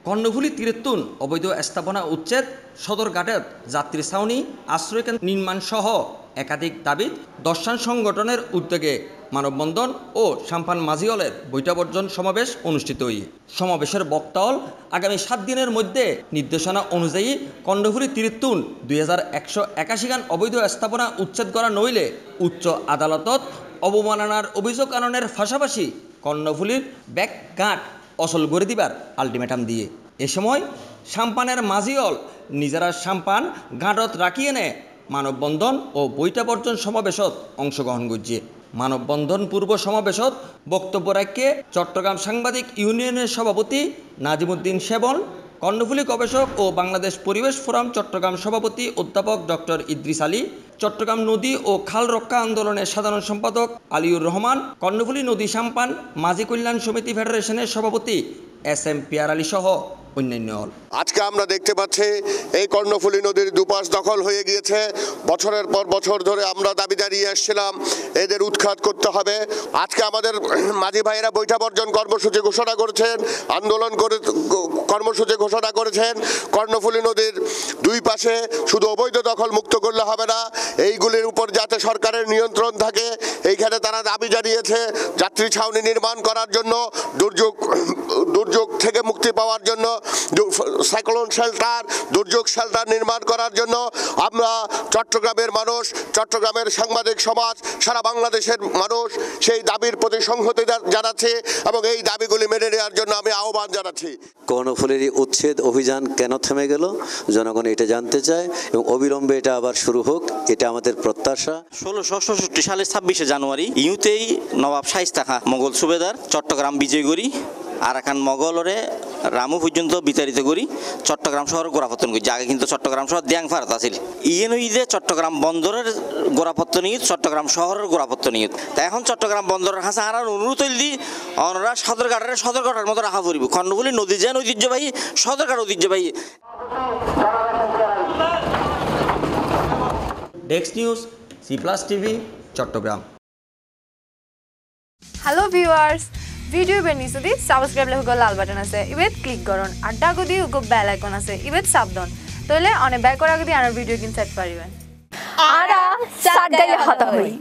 কর্ণফুলী তীরেত্তুন অবৈধ স্থাপনা উচ্ছেদ, সদরঘাটত যাত্রী ছাউনি, আশ্রয়কেন্দ্র নির্মাণ সহ একাধিক দাবিত দর্শন সংগঠনের উদ্যোগে মানববন্ধন ও সাম্পান মাঝি হলের বৈঠকবর্জন সমাবেশ অনুষ্ঠিত হয়ে সমাবেশের বক্তব্য আগামী 7 দিনের মধ্যে নির্দেশনা অনুযায়ী কর্ণফুলী তীরেত্তুন 2181 গান অবৈধ স্থাপনা উচ্ছেদ করা নইলে উচ্চ আদালতত অবমাননার অভিযোগ আননের পাশাপাশি কর্ণফুলীর ব্যাকঘাট অচল করে দিবার আলটিমেটাম দিয়ে এ সময় সাম্পানের মাঝিয়ল নিজেরা সাম্পান ঘাটত রাখিয়ে নে মানববন্ধন ও বৈঠকবর্জন সমাবেশত অংশগ্রহণ করছে। মানববন্ধন পূর্ব সমাবেশত বক্তব্য রাখে চট্টগ্রাম সাংবাদিক ইউনিয়নের সভাপতি নাজিমুদ্দিন সেবল, কর্ণফুলী গবেষক ও বাংলাদেশ পরিবেশ ফোরাম চট্টগ্রাম সভাপতি অধ্যাপক ডক্টর ইদ্রিস আলী, চট্টগ্রাম নদী ও খাল রক্ষা আন্দোলনের সাধারণ সম্পাদক আলিউর রহমান, কর্ণফুলী নদী সাম্পান মাঝি কল্যাণ সমিতি ফেডারেশনের সভাপতি SM পিয়ার আলী সহ অন্যান্য। আজকে আমরা দেখতে পাচ্ছি এই কর্ণফুলী নদীর দুপাশ দখল হয়ে গিয়েছে। বছরের পর বছর ধরে আমরা দাবি জানিয়ে আসছিলাম এদের উৎখাত করতে হবে। আজকে আমাদের মাঝি ভাইয়েরা বৈঠকবর্জন কর্মসূচি ঘোষণা করেছেন, আন্দোলন করে কর্মসূচি ঘোষণা করেছেন। কর্ণফুলী নদীর দুই পাশে শুধু অবৈধ দখল মুক্ত করলে হবে না, এইগুলির উপর যাতে সরকারের নিয়ন্ত্রণ থাকে এইখানে তারা দাবি জানিয়েছে। যাত্রী ছাউনি নির্মাণ করার জন্য, দুর্যোগ থেকে মুক্তি পাওয়ার জন্য, সাইক্লোন শেল্টার, দুর্যোগ শেল্টার নির্মাণ করার জন্য আমরা চট্টগ্রামের মানুষ, চট্টগ্রামের সাংবাদিক সমাজ, সারা বাংলাদেশের মানুষ সেই দাবির প্রতি সংহতি জানাচ্ছে এবং এই দাবিগুলি মেনে নেওয়ার জন্য আমি আহ্বান জানাচ্ছি। কর্ণফুলীর উচ্ছেদ অভিযান কেন থেমে গেল জনগণ এটা জানতে চায় এবং অবিলম্বে এটা আবার শুরু হোক, এটা আমাদের প্রত্যাশা। 1666 সালের 26শে জানুয়ারি ইউতেই নবাব শাইস্তা খাঁ মোগল সুবেদার চট্টগ্রাম বিজয় করি আরাকান মগলরে রামু পর্যন্ত বিতাড়িত করি চট্টগ্রাম শহর গোড়াপত্তন করি। আগে কিন্তু চট্টগ্রাম শহর দিয়াং ফারাত আছিল। ইয়ে চট্টগ্রাম বন্দরের গোড়াপত্তন নিয়ে চট্টগ্রাম শহরের গোড়াপত্তন নিয়ে তাই এখন চট্টগ্রাম বন্দরের কাছে আর অনুরোধ দি ওনারা সদরঘাটের মতো রাখা পড়ব। কর্ণফুলী নদী যেন ঐতিহ্যবাহী, সদরঘাট ঐতিহ্যবাহী। Desk news, C+ TV, Chittagong. Hello viewers, video বেনিসুদি সাবস্ক্রাইব লেখো লাল বাটন আছে ইবেত ক্লিক করুন আর ডাগুদি উগো বেল আইকন আছে ইবেত সাবধান তইলে অনে বেল করা গদি আর ভিডিও কিন সেট পারিবেন আরা সাত গাইলে হতা হই।